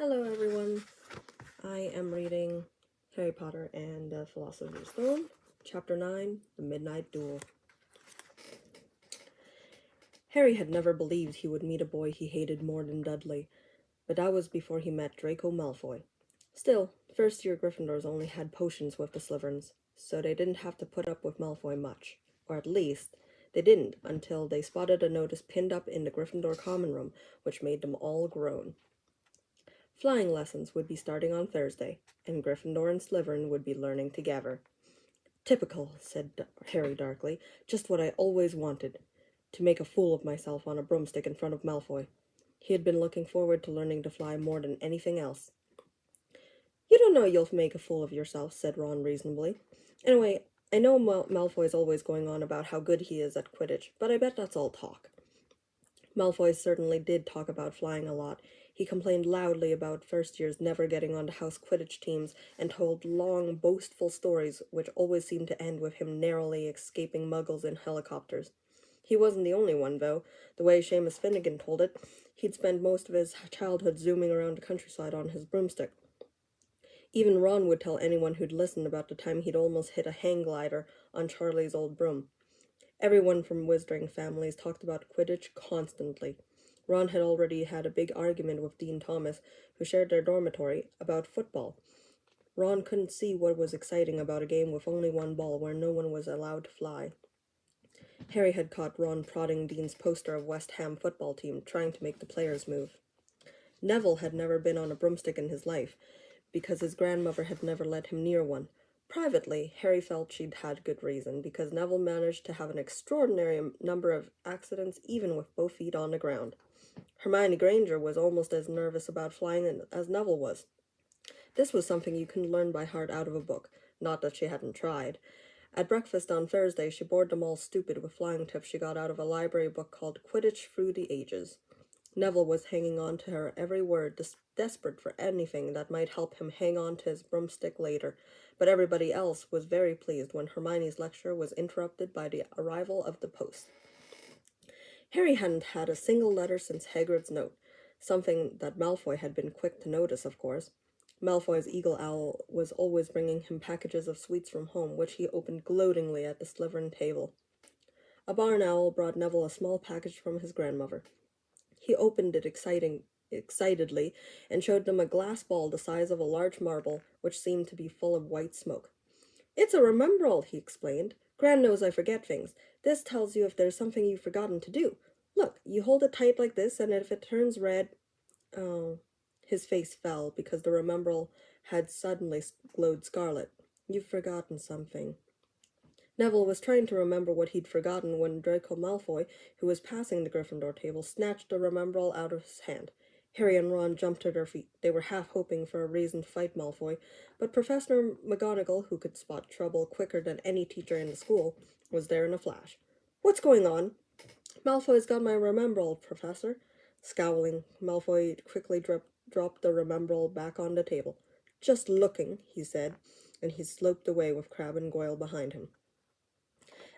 Hello everyone, I am reading Harry Potter and the Philosopher's Stone, Chapter 9, The Midnight Duel. Harry had never believed he would meet a boy he hated more than Dudley, but that was before he met Draco Malfoy. Still, first-year Gryffindors only had potions with the Slytherins, so they didn't have to put up with Malfoy much. Or at least, they didn't until they spotted a notice pinned up in the Gryffindor common room, which made them all groan. Flying lessons would be starting on Thursday, and Gryffindor and Slytherin would be learning together. Typical, said Harry darkly. Just what I always wanted. To make a fool of myself on a broomstick in front of Malfoy. He had been looking forward to learning to fly more than anything else. You don't know you'll make a fool of yourself, said Ron reasonably. Anyway, I know Malfoy's always going on about how good he is at Quidditch, but I bet that's all talk. Malfoy certainly did talk about flying a lot. He complained loudly about first years never getting onto house Quidditch teams and told long, boastful stories which always seemed to end with him narrowly escaping muggles in helicopters. He wasn't the only one, though. The way Seamus Finnegan told it, he'd spent most of his childhood zooming around the countryside on his broomstick. Even Ron would tell anyone who'd listen about the time he'd almost hit a hang glider on Charlie's old broom. Everyone from Wizarding families talked about Quidditch constantly. Ron had already had a big argument with Dean Thomas, who shared their dormitory, about football. Ron couldn't see what was exciting about a game with only one ball where no one was allowed to fly. Harry had caught Ron prodding Dean's poster of West Ham football team, trying to make the players move. Neville had never been on a broomstick in his life, because his grandmother had never let him near one. Privately, Harry felt she'd had good reason, because Neville managed to have an extraordinary number of accidents even with both feet on the ground. Hermione Granger was almost as nervous about flying as Neville was. This was something you couldn't learn by heart out of a book, not that she hadn't tried. At breakfast on Thursday, she bored them all stupid with flying tips she got out of a library book called Quidditch Through the Ages. Neville was hanging on to her every word, desperate for anything that might help him hang on to his broomstick later, but everybody else was very pleased when Hermione's lecture was interrupted by the arrival of the post. Harry hadn't had a single letter since Hagrid's note, something that Malfoy had been quick to notice, of course. Malfoy's eagle owl was always bringing him packages of sweets from home, which he opened gloatingly at the Slytherin table. A barn owl brought Neville a small package from his grandmother. He opened it excitedly and showed them a glass ball the size of a large marble, which seemed to be full of white smoke. "It's a remembrall," he explained. "Gran knows I forget things. This tells you if there's something you've forgotten to do. Look, you hold it tight like this, and if it turns red—" Oh, his face fell because the remembrall had suddenly glowed scarlet. "You've forgotten something." Neville was trying to remember what he'd forgotten when Draco Malfoy, who was passing the Gryffindor table, snatched the remembrall out of his hand. Harry and Ron jumped to their feet. They were half hoping for a reason to fight Malfoy, but Professor McGonagall, who could spot trouble quicker than any teacher in the school, was there in a flash. "What's going on?" "Malfoy's got my remembrall, Professor." Scowling, Malfoy quickly dropped the remembrall back on the table. "Just looking," he said, and he sloped away with Crabbe and Goyle behind him.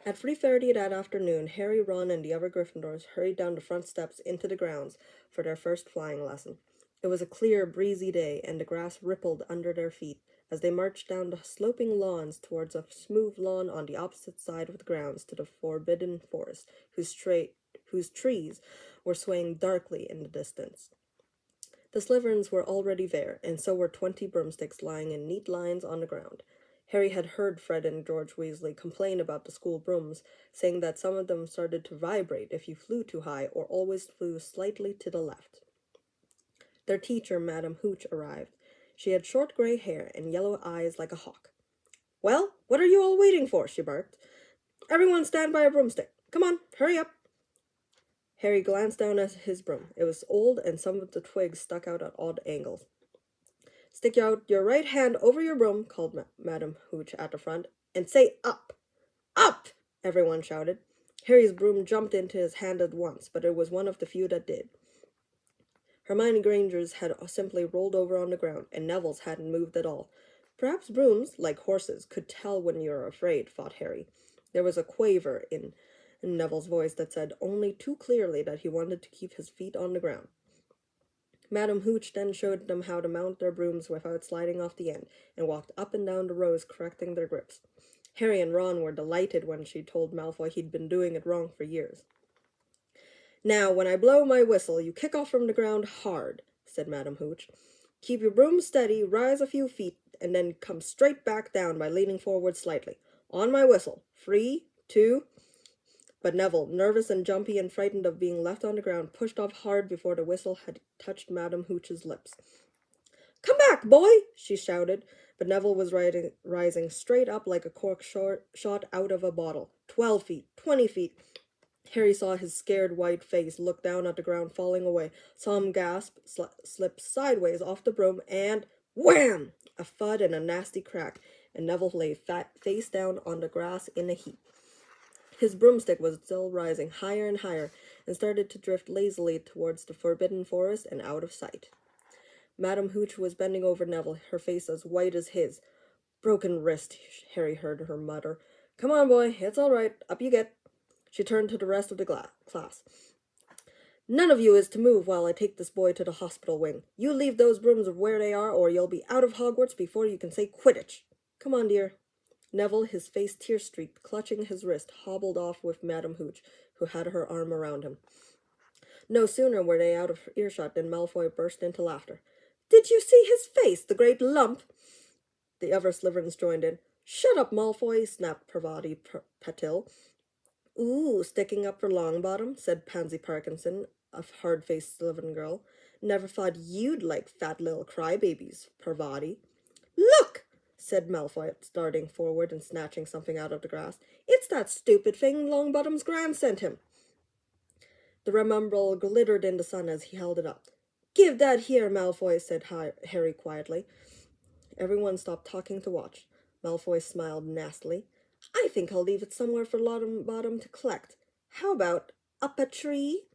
At 3:30 that afternoon, Harry, Ron, and the other Gryffindors hurried down the front steps into the grounds for their first flying lesson. It was a clear, breezy day, and the grass rippled under their feet as they marched down the sloping lawns towards a smooth lawn on the opposite side of the grounds to the Forbidden Forest, whose trees were swaying darkly in the distance. The Slytherins were already there, and so were 20 broomsticks lying in neat lines on the ground. Harry had heard Fred and George Weasley complain about the school brooms, saying that some of them started to vibrate if you flew too high or always flew slightly to the left. Their teacher, Madame Hooch, arrived. She had short gray hair and yellow eyes like a hawk. "Well, what are you all waiting for?" she barked. "Everyone stand by a broomstick. Come on, hurry up." Harry glanced down at his broom. It was old, and some of the twigs stuck out at odd angles. "Stick out your right hand over your broom," called Madame Hooch at the front, "and say up." "Up!" everyone shouted. Harry's broom jumped into his hand at once, but it was one of the few that did. Hermione Granger's had simply rolled over on the ground, and Neville's hadn't moved at all. Perhaps brooms, like horses, could tell when you're afraid, thought Harry. There was a quaver in Neville's voice that said only too clearly that he wanted to keep his feet on the ground. Madam Hooch then showed them how to mount their brooms without sliding off the end, and walked up and down the rows correcting their grips. Harry and Ron were delighted when she told Malfoy he'd been doing it wrong for years. "Now, when I blow my whistle, you kick off from the ground hard," said Madam Hooch. "Keep your broom steady, rise a few feet, and then come straight back down by leaning forward slightly. On my whistle. 3, 2... But Neville, nervous and jumpy and frightened of being left on the ground, pushed off hard before the whistle had touched Madam Hooch's lips. "Come back, boy!" she shouted, but Neville was rising straight up like a cork shot out of a bottle. 12 feet, 20 feet. Harry saw his scared white face, looked down at the ground falling away, saw him gasp, slip sideways off the broom, and wham! A thud and a nasty crack, and Neville lay face down on the grass in a heap. His broomstick was still rising higher and higher, and started to drift lazily towards the forbidden forest and out of sight. Madam Hooch was bending over Neville, her face as white as his. "Broken wrist," Harry heard her mutter. "Come on, boy, it's all right. Up you get." She turned to the rest of the class. "None of you is to move while I take this boy to the hospital wing. You leave those brooms where they are, or you'll be out of Hogwarts before you can say Quidditch. Come on, dear." Neville, his face tear-streaked, clutching his wrist, hobbled off with Madam Hooch, who had her arm around him. No sooner were they out of earshot than Malfoy burst into laughter. "Did you see his face, the great lump?" The other Slytherins joined in. "Shut up, Malfoy," snapped Parvati Patil. "Ooh, sticking up for Longbottom," said Pansy Parkinson, a hard-faced Slytherin girl. "Never thought you'd like fat little crybabies, Parvati." "Look!" said Malfoy, starting forward and snatching something out of the grass. "It's that stupid thing Longbottom's Gran sent him." The remembrall glittered in the sun as he held it up. "Give that here, Malfoy," said Harry quietly. Everyone stopped talking to watch. Malfoy smiled nastily. "I think I'll leave it somewhere for Longbottom to collect. How about up a tree?"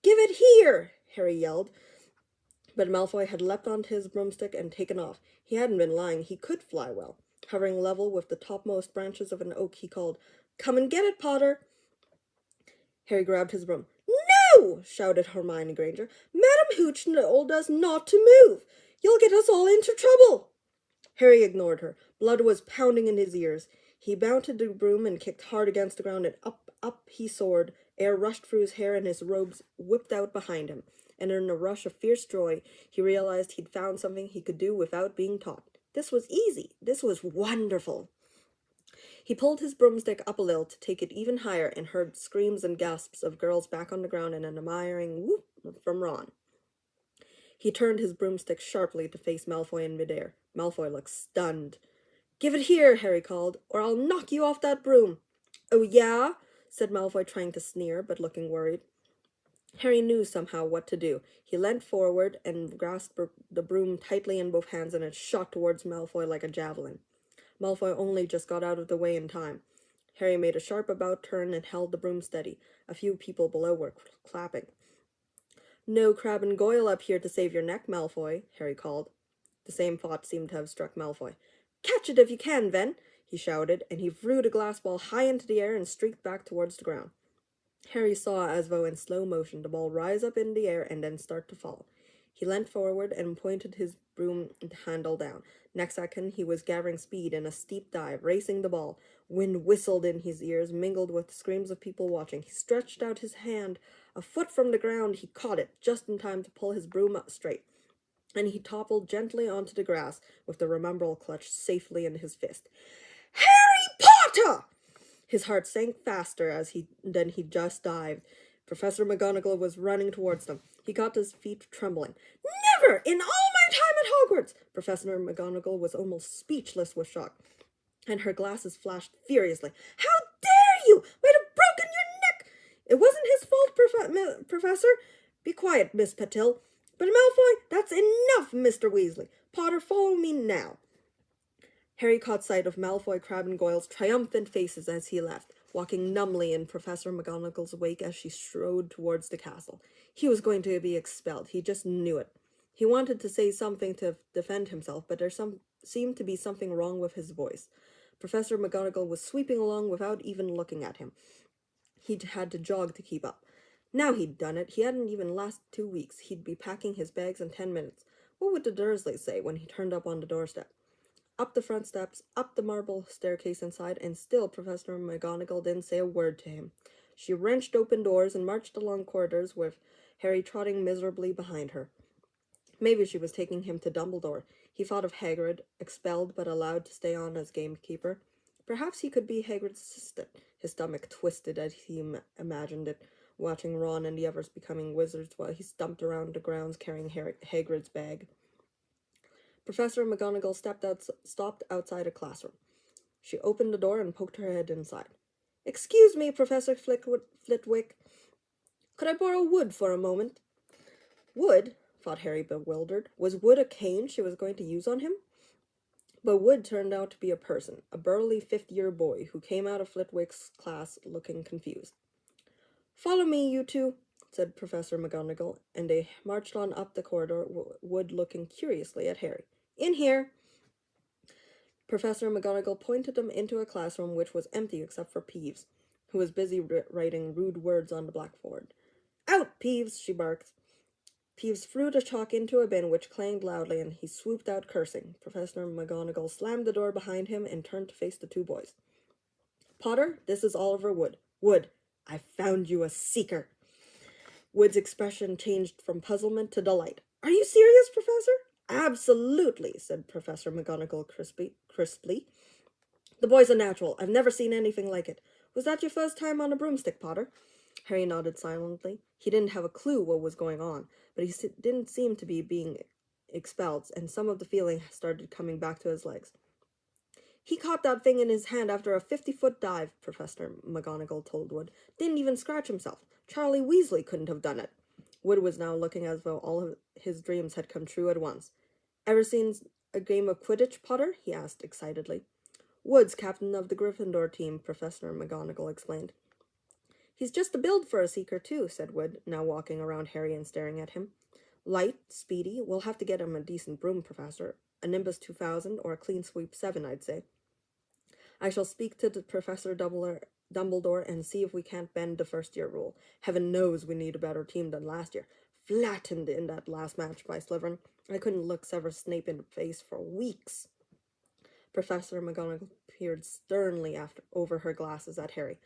"Give it here!" Harry yelled. But Malfoy had leapt onto his broomstick and taken off. He hadn't been lying. He could fly well. Hovering level with the topmost branches of an oak, he called, "Come and get it, Potter!" Harry grabbed his broom. "No!" shouted Hermione Granger. "Madam Hooch told us not to move. You'll get us all into trouble." Harry ignored her. Blood was pounding in his ears. He mounted the broom and kicked hard against the ground, and up he soared. Air rushed through his hair and his robes whipped out behind him. And in a rush of fierce joy, he realized he'd found something he could do without being taught. This was easy. This was wonderful. He pulled his broomstick up a little to take it even higher and heard screams and gasps of girls back on the ground and an admiring whoop from Ron. He turned his broomstick sharply to face Malfoy in midair. Malfoy looked stunned. "Give it here," Harry called, "or I'll knock you off that broom." "Oh, yeah?" said Malfoy, trying to sneer, but looking worried. Harry knew somehow what to do. He leant forward and grasped the broom tightly in both hands, and it shot towards Malfoy like a javelin. Malfoy only just got out of the way in time. Harry made a sharp about turn and held the broom steady. A few people below were clapping. "No Crabbe and Goyle up here to save your neck, Malfoy," Harry called. The same thought seemed to have struck Malfoy. "Catch it if you can, Ven," he shouted, and he threw the glass ball high into the air and streaked back towards the ground. Harry saw, as though in slow motion, the ball rise up in the air and then start to fall. He leant forward and pointed his broom handle down. Next second, he was gathering speed in a steep dive, racing the ball. Wind whistled in his ears, mingled with the screams of people watching. He stretched out his hand. A foot from the ground, he caught it, just in time to pull his broom up straight. And he toppled gently onto the grass, with the remembrall clutched safely in his fist. "Harry Potter!" His heart sank faster than he just dived. Professor McGonagall was running towards them. He got his feet trembling. "Never in all my time at Hogwarts!" Professor McGonagall was almost speechless with shock, and her glasses flashed furiously. "How dare you! Might have broken your neck!" "It wasn't his fault, Professor." "Be quiet, Miss Patil." "But Malfoy, that's enough, Mr. Weasley. Potter, follow me now." Harry caught sight of Malfoy, Crabbe, and Goyle's triumphant faces as he left, walking numbly in Professor McGonagall's wake as she strode towards the castle. He was going to be expelled. He just knew it. He wanted to say something to defend himself, but there seemed to be something wrong with his voice. Professor McGonagall was sweeping along without even looking at him. He had to jog to keep up. Now he'd done it. He hadn't even lasted 2 weeks. He'd be packing his bags in 10 minutes. What would the Dursleys say when he turned up on the doorstep? Up the front steps, up the marble staircase inside, and still Professor McGonagall didn't say a word to him. She wrenched open doors and marched along corridors with Harry trotting miserably behind her. Maybe she was taking him to Dumbledore. He thought of Hagrid, expelled but allowed to stay on as gamekeeper. Perhaps he could be Hagrid's assistant. His stomach twisted as he imagined it, watching Ron and the others becoming wizards while he stumped around the grounds carrying Hagrid's bag. Professor McGonagall stopped outside a classroom. She opened the door and poked her head inside. "Excuse me, Professor Flitwick. Could I borrow wood for a moment?" Wood? Thought Harry, bewildered. Was wood a cane she was going to use on him? But Wood turned out to be a person, a burly fifth-year boy who came out of Flitwick's class looking confused. "Follow me, you two," said Professor McGonagall, and they marched on up the corridor, Wood looking curiously at Harry. "In here." Professor McGonagall pointed them into a classroom which was empty except for Peeves, who was busy writing rude words on the blackboard. "Out, Peeves!" she barked. Peeves threw the chalk into a bin which clanged loudly, and he swooped out cursing. Professor McGonagall slammed the door behind him and turned to face the two boys. "Potter, this is Oliver Wood. Wood, I found you a seeker." Wood's expression changed from puzzlement to delight. "Are you serious, Professor?" "Absolutely," said Professor McGonagall crisply. "The boy's a natural. I've never seen anything like it. Was that your first time on a broomstick, Potter?" Harry nodded silently. He didn't have a clue what was going on, but he didn't seem to be being expelled, and some of the feeling started coming back to his legs. "He caught that thing in his hand after a 50-foot dive," Professor McGonagall told Wood. "Didn't even scratch himself. Charlie Weasley couldn't have done it." Wood was now looking as though all of his dreams had come true at once. "Ever seen a game of Quidditch, Potter?" he asked excitedly. "Wood's captain of the Gryffindor team," Professor McGonagall explained. "He's just a build for a seeker, too," said Wood, now walking around Harry and staring at him. "Light, speedy, we'll have to get him a decent broom, Professor. A Nimbus 2000 or a Clean Sweep 7, I'd say. I shall speak to the Professor Dumbledore and see if we can't bend the first-year rule. Heaven knows we need a better team than last year. Flattened in that last match by Slytherin. I couldn't look Severus Snape in the face for weeks." Professor McGonagall peered sternly over her glasses at Harry.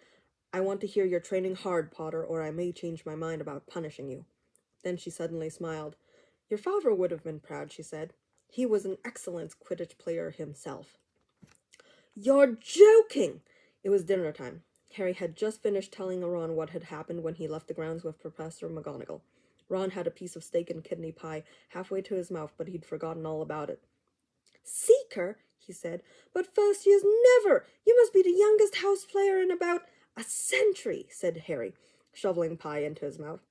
"I want to hear you're training hard, Potter, or I may change my mind about punishing you." Then she suddenly smiled. "Your father would have been proud," she said. "He was an excellent Quidditch player himself." "You're joking!" It was dinner time. Harry had just finished telling Ron what had happened when he left the grounds with Professor McGonagall. Ron had a piece of steak and kidney pie halfway to his mouth, but he'd forgotten all about it. "Seeker," he said, "but first years never! You must be the youngest house player in about a century," said Harry, shoveling pie into his mouth.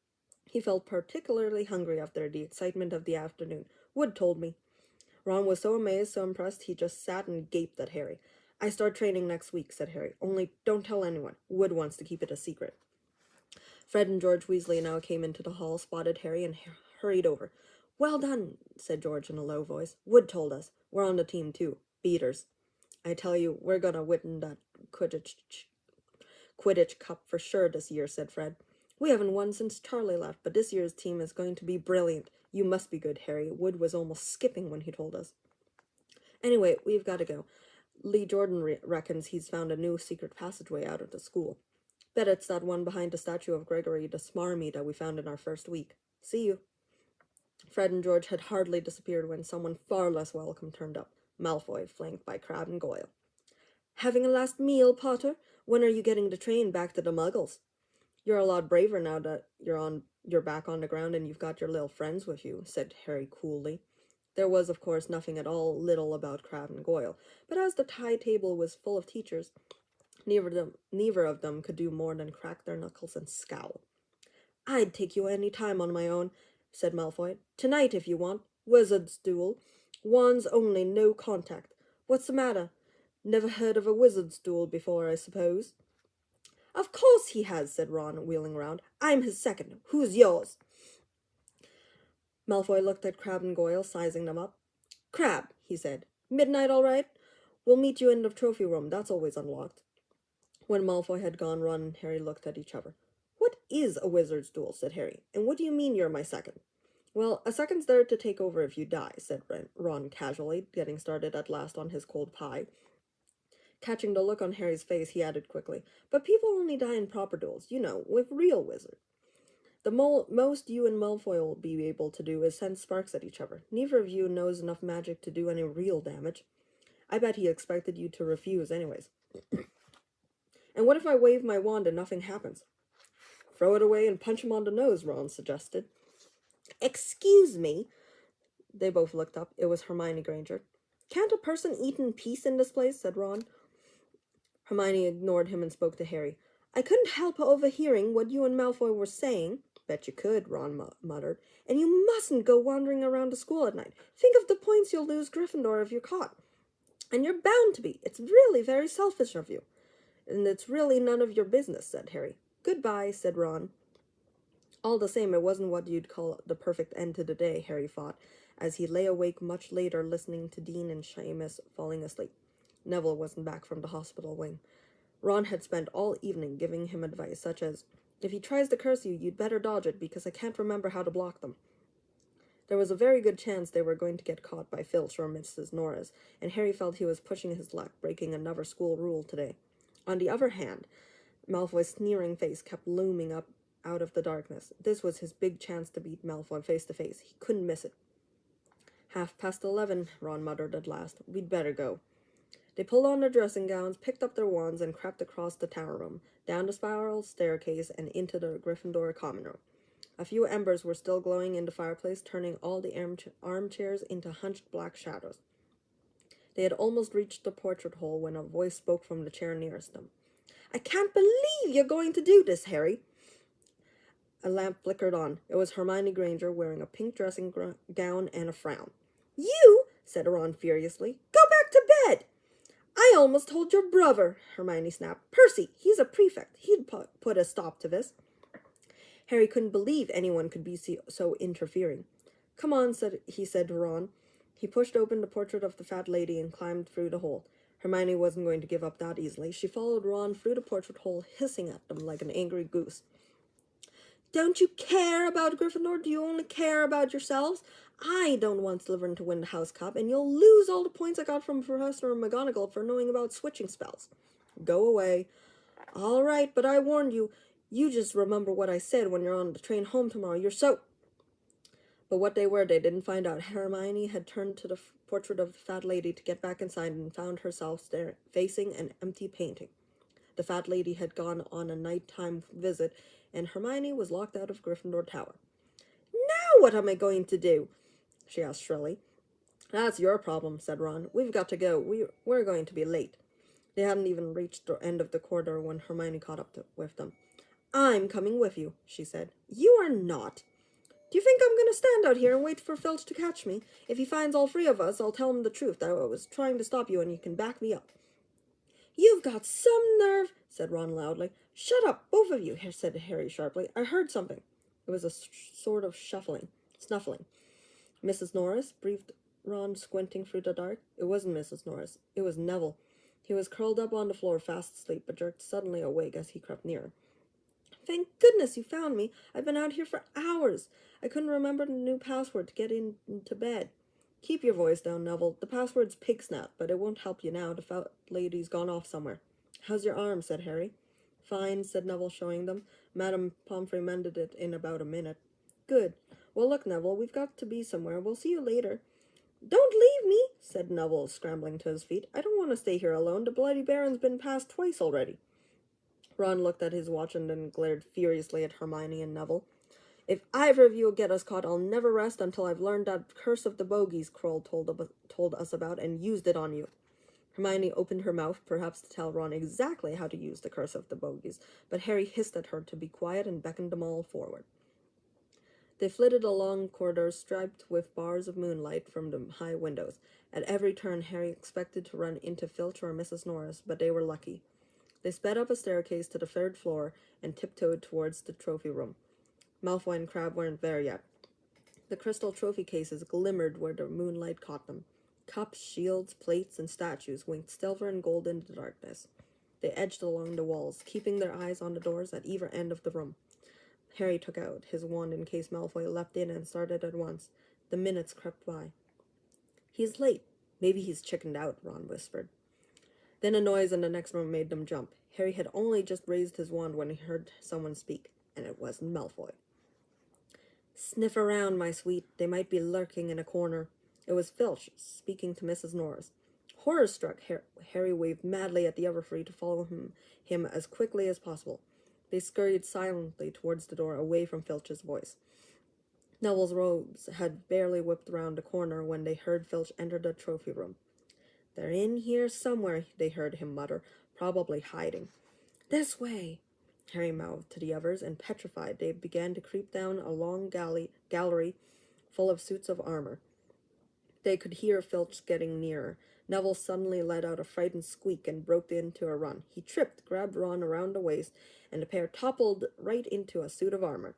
He felt particularly hungry after the excitement of the afternoon. "Wood told me." Ron was so amazed, so impressed, he just sat and gaped at Harry. "I start training next week," said Harry. "Only don't tell anyone. Wood wants to keep it a secret." Fred and George Weasley now came into the hall, spotted Harry, and hurried over. "Well done," said George in a low voice. "Wood told us. We're on the team, too. Beaters. I tell you, we're gonna win that Quidditch Cup for sure this year," said Fred. "We haven't won since Charlie left, but this year's team is going to be brilliant. You must be good, Harry. Wood was almost skipping when he told us. Anyway, we've got to go. Lee Jordan reckons he's found a new secret passageway out of the school. Bet it's that one behind the statue of Gregory the Smarmy that we found in our first week. See you." Fred and George had hardly disappeared when someone far less welcome turned up. Malfoy, flanked by Crabbe and Goyle. "Having a last meal, Potter? When are you getting the train back to the Muggles?" "You're a lot braver now that you're back on the ground and you've got your little friends with you," said Harry coolly. There was, of course, nothing at all little about Crabbe and Goyle, but as the high table was full of teachers, neither of them could do more than crack their knuckles and scowl. "I'd take you any time on my own," said Malfoy. "Tonight, if you want. Wizard's duel. Wands only, no contact. What's the matter? Never heard of a wizard's duel before, I suppose?" "Of course he has," said Ron, wheeling round. "I'm his second. Who's yours?" Malfoy looked at Crabbe and Goyle, sizing them up. "Crabbe," he said. "Midnight all right? We'll meet you in the trophy room. That's always unlocked." When Malfoy had gone, Ron and Harry looked at each other. "What is a wizard's duel?" said Harry. "And what do you mean you're my second?" "Well, a second's there to take over if you die," said Ron casually, getting started at last on his cold pie. Catching the look on Harry's face, he added quickly, "But people only die in proper duels, you know, with real wizards. The most you and Malfoy will be able to do is send sparks at each other. Neither of you knows enough magic to do any real damage. I bet he expected you to refuse anyways." "And what if I wave my wand and nothing happens?" "Throw it away and punch him on the nose," Ron suggested. "Excuse me." They both looked up. It was Hermione Granger. "Can't a person eat in peace in this place?" said Ron. Hermione ignored him and spoke to Harry. "I couldn't help overhearing what you and Malfoy were saying." "Bet you could," Ron muttered. "And you mustn't go wandering around the school at night. Think of the points you'll lose Gryffindor if you're caught. And you're bound to be. It's really very selfish of you." "And it's really none of your business," said Harry. "Goodbye," said Ron. All the same, it wasn't what you'd call the perfect end to the day, Harry thought, as he lay awake much later listening to Dean and Seamus falling asleep. Neville wasn't back from the hospital wing. Ron had spent all evening giving him advice, such as, "If he tries to curse you, you'd better dodge it, because I can't remember how to block them." There was a very good chance they were going to get caught by Filch or Mrs. Norris, and Harry felt he was pushing his luck, breaking another school rule today. On the other hand, Malfoy's sneering face kept looming up out of the darkness. This was his big chance to beat Malfoy face to face. He couldn't miss it. 11:30, Ron muttered at last. "We'd better go." They pulled on their dressing gowns, picked up their wands, and crept across the tower room, down the spiral staircase, and into the Gryffindor common room. A few embers were still glowing in the fireplace, turning all the armchairs into hunched black shadows. They had almost reached the portrait hole when a voice spoke from the chair nearest them. "I can't believe you're going to do this, Harry." A lamp flickered on. It was Hermione Granger, wearing a pink dressing gown and a frown. "You?" said Ron furiously. "Go back to bed." "I almost told your brother," Hermione snapped. "Percy, he's a prefect. He'd put a stop to this." Harry couldn't believe anyone could be so interfering. "Come on," he said to Ron. He pushed open the portrait of the fat lady and climbed through the hole. Hermione wasn't going to give up that easily. She followed Ron through the portrait hole, hissing at them like an angry goose. "Don't you care about Gryffindor? Do you only care about yourselves? I don't want Slytherin to win the House Cup, and you'll lose all the points I got from Professor McGonagall for knowing about switching spells." "Go away." "All right, but I warned you. You just remember what I said when you're on the train home tomorrow. You're so—" But what they were, they didn't find out. Hermione had turned to the portrait of the fat lady to get back inside and found herself facing an empty painting. The fat lady had gone on a nighttime visit, and Hermione was locked out of Gryffindor Tower. "Now what am I going to do?" she asked shrilly. "That's your problem," said Ron. "We've got to go. We're going to be late." They hadn't even reached the end of the corridor when Hermione caught up with them. "I'm coming with you," she said. "You are not." "Do you think I'm going to stand out here and wait for Filch to catch me? If he finds all three of us, I'll tell him the truth, that I was trying to stop you, and you can back me up." "You've got some nerve," said Ron loudly. "Shut up, both of you," said Harry sharply. "I heard something." It was a sort of snuffling. "Mrs. Norris?" breathed Ron, squinting through the dark. It wasn't Mrs. Norris. It was Neville. He was curled up on the floor, fast asleep, but jerked suddenly awake as he crept nearer. "Thank goodness you found me. I've been out here for hours. I couldn't remember the new password to get into bed." "Keep your voice down, Neville. The password's Pigsnat, but it won't help you now. The fat lady's gone off somewhere." "How's your arm?" said Harry. "Fine," said Neville, showing them. "Madame Pomfrey mended it in about a minute." "Good. Well, look, Neville, we've got to be somewhere. We'll see you later." "Don't leave me," said Neville, scrambling to his feet. "I don't want to stay here alone. The Bloody Baron's been passed twice already." Ron looked at his watch and then glared furiously at Hermione and Neville. "If either of you get us caught, I'll never rest until I've learned that curse of the bogies Kroll told us about and used it on you." Hermione opened her mouth, perhaps to tell Ron exactly how to use the curse of the bogies, but Harry hissed at her to be quiet and beckoned them all forward. They flitted along corridors striped with bars of moonlight from the high windows. At every turn, Harry expected to run into Filch or Mrs. Norris, but they were lucky. They sped up a staircase to the third floor and tiptoed towards the trophy room. Malfoy and Crabbe weren't there yet. The crystal trophy cases glimmered where the moonlight caught them. Cups, shields, plates, and statues winked silver and gold in the darkness. They edged along the walls, keeping their eyes on the doors at either end of the room. Harry took out his wand in case Malfoy leapt in and started at once. The minutes crept by. "He's late. Maybe he's chickened out," Ron whispered. Then a noise in the next room made them jump. Harry had only just raised his wand when he heard someone speak, and it wasn't Malfoy. "Sniff around, my sweet. They might be lurking in a corner." It was Filch, speaking to Mrs. Norris. Horror-struck, Harry waved madly at the other three to follow him as quickly as possible. They scurried silently towards the door, away from Filch's voice. Neville's robes had barely whipped round the corner when they heard Filch enter the trophy room. "They're in here somewhere," they heard him mutter, "probably hiding." "This way," Harry mouthed to the others, and petrified, they began to creep down a long gallery full of suits of armor. They could hear Filch getting nearer. Neville suddenly let out a frightened squeak and broke into a run. He tripped, grabbed Ron around the waist, and the pair toppled right into a suit of armor.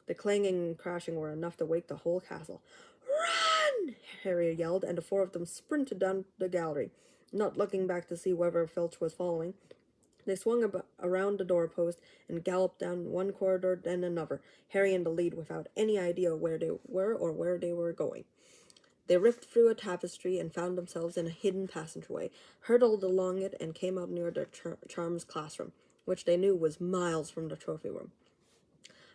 The clanging and crashing were enough to wake the whole castle. "Run!" Harry yelled, and the four of them sprinted down the gallery, not looking back to see whether Filch was following. They swung around the doorpost and galloped down one corridor, then another, Harry in the lead without any idea where they were or where they were going. They ripped through a tapestry and found themselves in a hidden passageway, hurtled along it, and came out near their charms classroom, which they knew was miles from the trophy room.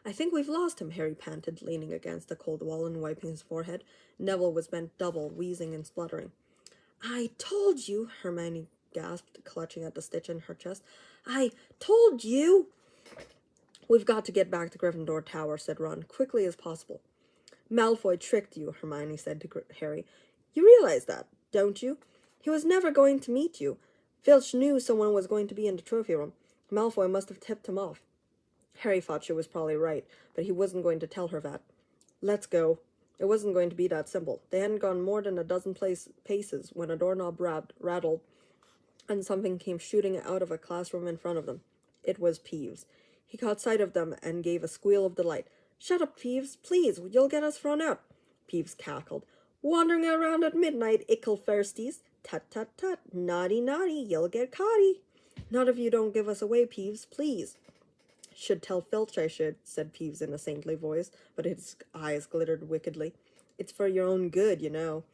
"I think we've lost him," Harry panted, leaning against the cold wall and wiping his forehead. Neville was bent double, wheezing and spluttering. "I told you," Hermione gasped, clutching at the stitch in her chest. "I told you!" "We've got to get back to Gryffindor Tower," said Ron, "quickly as possible." "Malfoy tricked you," Hermione said to Harry. "You realize that, don't you? He was never going to meet you. Filch knew someone was going to be in the trophy room. Malfoy must have tipped him off." Harry thought she was probably right, but he wasn't going to tell her that. "Let's go." It wasn't going to be that simple. They hadn't gone more than a dozen paces when a doorknob rattled, and something came shooting out of a classroom in front of them. It was Peeves. He caught sight of them and gave a squeal of delight. "Shut up, Peeves, please, you'll get us thrown out." Peeves cackled. "Wandering around at midnight, ickle thirsties. Tut, tut, tut, naughty, naughty, you'll get caughty." "Not if you don't give us away, Peeves, please." "Should tell Filch I should," said Peeves in a saintly voice, but his eyes glittered wickedly. "It's for your own good, you know."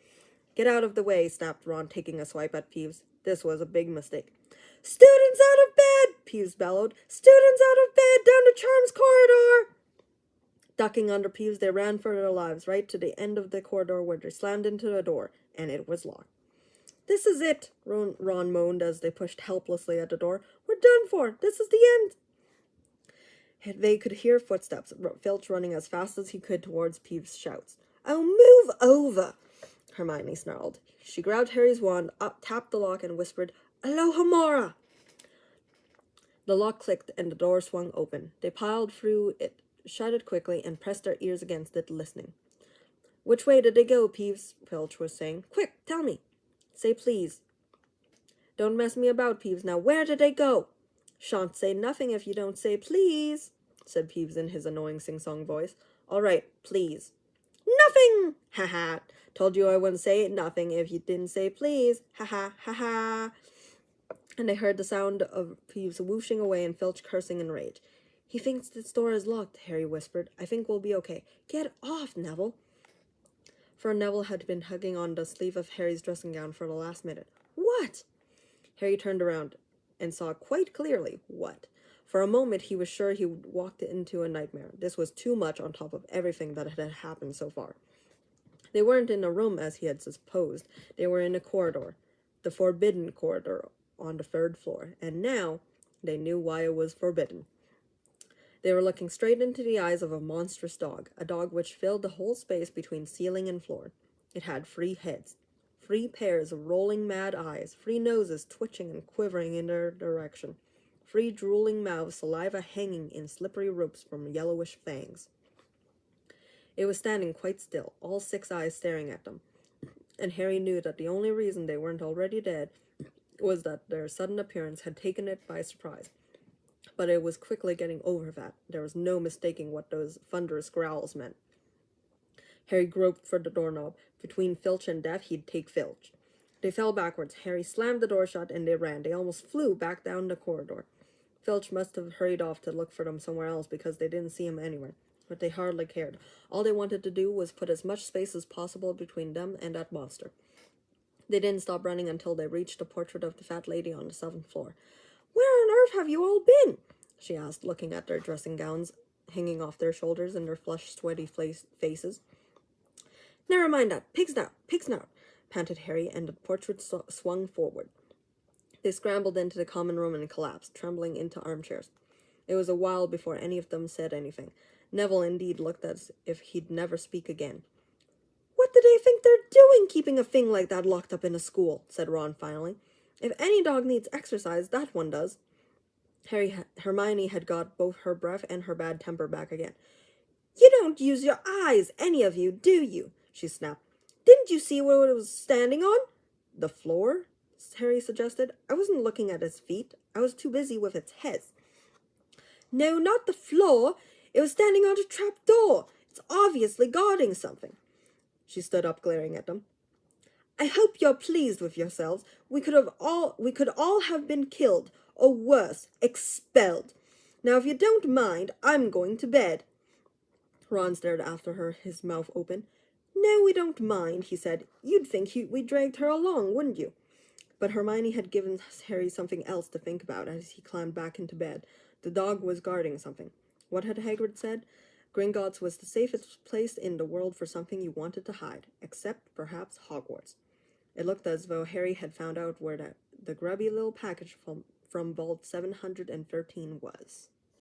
"Get out of the way," snapped Ron, taking a swipe at Peeves. This was a big mistake. "Students out of bed!" Peeves bellowed. "Students out of bed, down the charms corridor!" Ducking under Peeves, they ran for their lives, right to the end of the corridor where they slammed into the door, and it was locked. "This is it," Ron moaned as they pushed helplessly at the door. "We're done for. This is the end." They could hear footsteps, Filch running as fast as he could towards Peeves' shouts. "Oh, move over!" Hermione snarled. She grabbed Harry's wand, tapped the lock, and whispered, "Alohomora!" The lock clicked, and the door swung open. They piled through it, shut it quickly, and pressed their ears against it, listening. "Which way did they go, Peeves?" Filch was saying. "Quick, tell me." "Say please." "Don't mess me about, Peeves. Now, where did they go?" "Shan't say nothing if you don't say please," said Peeves in his annoying sing-song voice. "All right, please." "Nothing! Ha-ha! Told you I wouldn't say nothing if you didn't say please. Ha-ha, ha-ha." And they heard the sound of Peeves whooshing away and Filch cursing in rage. "He thinks this door is locked," Harry whispered. "I think we'll be okay." "Get off, Neville." For Neville had been hugging on the sleeve of Harry's dressing gown for the last minute. "What?" Harry turned around and saw quite clearly what. For a moment he was sure he walked into a nightmare. This was too much on top of everything that had happened so far. They weren't in a room as he had supposed. They were in a corridor, the forbidden corridor on the 3rd floor, and now they knew why it was forbidden. They were looking straight into the eyes of a monstrous dog, a dog which filled the whole space between ceiling and floor. It had 3 heads, 3 pairs of rolling mad eyes, 3 noses twitching and quivering in their direction, 3 drooling mouths, saliva hanging in slippery ropes from yellowish fangs. It was standing quite still, all 6 eyes staring at them, and Harry knew that the only reason they weren't already dead was that their sudden appearance had taken it by surprise. But it was quickly getting over that. There was no mistaking what those thunderous growls meant. Harry groped for the doorknob. Between Filch and death, he'd take Filch. They fell backwards. Harry slammed the door shut, and they ran. They almost flew back down the corridor. Filch must have hurried off to look for them somewhere else because they didn't see him anywhere, but they hardly cared. All they wanted to do was put as much space as possible between them and that monster. They didn't stop running until they reached the portrait of the fat lady on the 7th floor. "Where on earth have you all been?" she asked, looking at their dressing gowns hanging off their shoulders and their flushed, sweaty faces. "Never mind that. Pigs now," panted Harry, and the portrait swung forward. They scrambled into the common room and collapsed, trembling into armchairs. It was a while before any of them said anything. Neville indeed looked as if he'd never speak again. "What do they think they're doing, keeping a thing like that locked up in a school?" said Ron finally. "If any dog needs exercise, that one does." Hermione had got both her breath and her bad temper back again. "You don't use your eyes, any of you, do you?" she snapped. "Didn't you see what it was standing on?" "The floor?" Harry suggested. "I wasn't looking at its feet. I was too busy with its head." "No, not the floor. It was standing on a trap door. It's obviously guarding something." She stood up, glaring at them. "I hope you're pleased with yourselves. We could all have been killed, or worse, expelled. Now, if you don't mind, I'm going to bed." Ron stared after her, his mouth open. "No, we don't mind," he said. "You'd think we dragged her along, wouldn't you?" But Hermione had given Harry something else to think about as he climbed back into bed. The dog was guarding something. What had Hagrid said? Gringotts was the safest place in the world for something you wanted to hide, except perhaps Hogwarts. It looked as though Harry had found out where the grubby little package from Vault 713 was.